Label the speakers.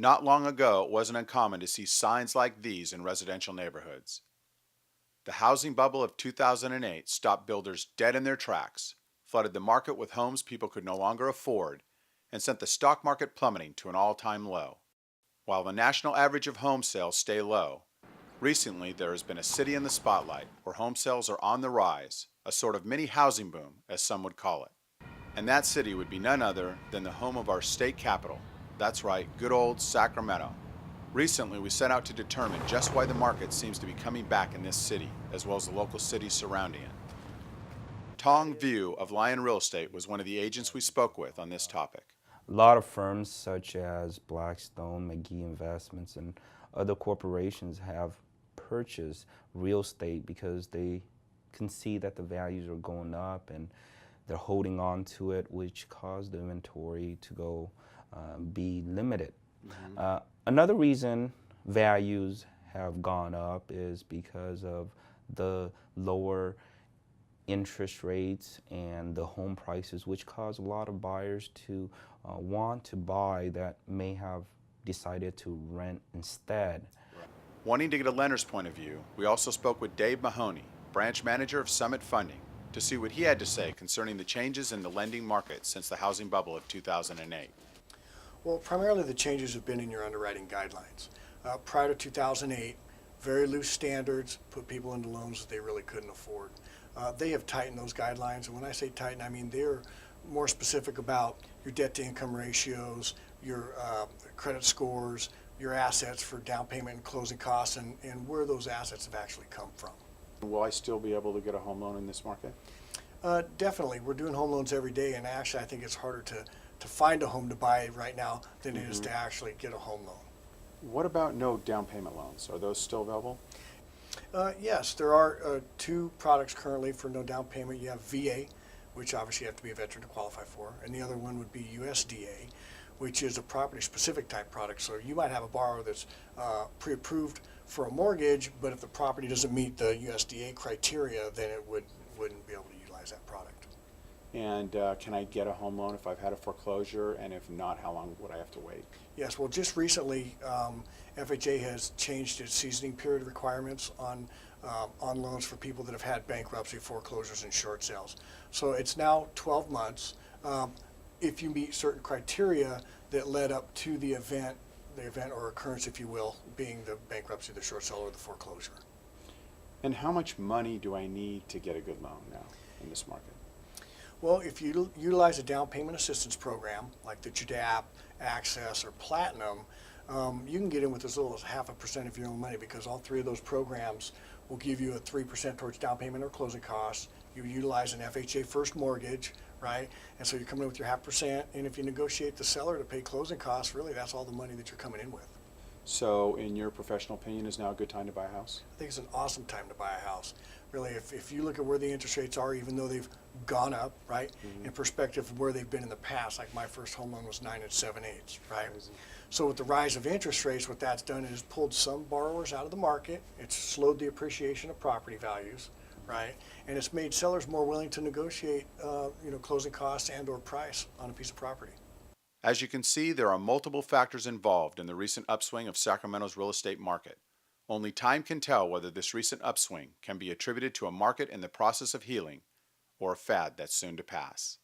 Speaker 1: Not long ago, it wasn't uncommon to see signs like these in residential neighborhoods. The housing bubble of 2008 stopped builders dead in their tracks, flooded the market with homes people could no longer afford, and sent the stock market plummeting to an all-time low. While the national average of home sales stay low, recently there has been a city in the spotlight where home sales are on the rise, a sort of mini housing boom, as some would call it. And that city would be none other than the home of our state capital. That's right, good old Sacramento. Recently, we set out to determine just why the market seems to be coming back in this city, as well as the local cities surrounding it. Tong View of Lion Real Estate was one of the agents we spoke with on this topic.
Speaker 2: A lot of firms such as Blackstone, McGee Investments, and other corporations have purchased real estate because they can see that the values are going up and they're holding on to it, which caused the inventory to go be limited. Another reason values have gone up is because of the lower interest rates and the home prices, which cause a lot of buyers to want to buy that may have decided to rent instead.
Speaker 1: Wanting to get a lender's point of view, we also spoke with Dave Mahoney, branch manager of Summit Funding, to see what he had to say concerning the changes in the lending market since the housing bubble of 2008.
Speaker 3: Well, primarily the changes have been in your underwriting guidelines. Prior to 2008, very loose standards put people into loans that they really couldn't afford. They have tightened those guidelines, and when I say tighten, I mean they're more specific about your debt-to-income ratios, your credit scores, your assets for down payment and closing costs, and where those assets have actually come from.
Speaker 1: Will I still be able to get a home loan in this market?
Speaker 3: Definitely. We're doing home loans every day, and actually I think it's harder to find a home to buy right now than it is to actually get a home loan.
Speaker 1: What about no down payment loans? Are those still available?
Speaker 3: Yes, there are two products currently for no down payment. You have VA, which obviously you have to be a veteran to qualify for, and the other one would be USDA, which is a property-specific type product. So you might have a borrower that's pre-approved for a mortgage, but if the property doesn't meet the USDA criteria, then it wouldn't be able to utilize that product.
Speaker 1: And can I get a home loan if I've had a foreclosure? And if not, how long would I have to wait?
Speaker 3: Yes, well, just recently, FHA has changed its seasoning period requirements on loans for people that have had bankruptcy, foreclosures, and short sales. So it's now 12 months. If you meet certain criteria that led up to the event or occurrence, if you will, being the bankruptcy, the short sale, or the foreclosure.
Speaker 1: And how much money do I need to get a good loan now in this market?
Speaker 3: Well, if you utilize a down payment assistance program like the JDAP, Access, or Platinum, you can get in with as little as 0.5% of your own money, because all three of those programs will give you a 3% towards down payment or closing costs. You utilize an FHA first mortgage, right? And so you're coming in with your 0.5%, and if you negotiate the seller to pay closing costs, really that's all the money that you're coming in with.
Speaker 1: So in your professional opinion, is now a good time to buy a house?
Speaker 3: I think it's an awesome time to buy a house. Really, if you look at where the interest rates are, even though they've gone up, right, in perspective of where they've been in the past, like my first home loan was 9 7/8, right? So with the rise of interest rates, what that's done is pulled some borrowers out of the market. It's slowed the appreciation of property values, right? And it's made sellers more willing to negotiate, closing costs and or price on a piece of property.
Speaker 1: As you can see, there are multiple factors involved in the recent upswing of Sacramento's real estate market. Only time can tell whether this recent upswing can be attributed to a market in the process of healing or a fad that's soon to pass.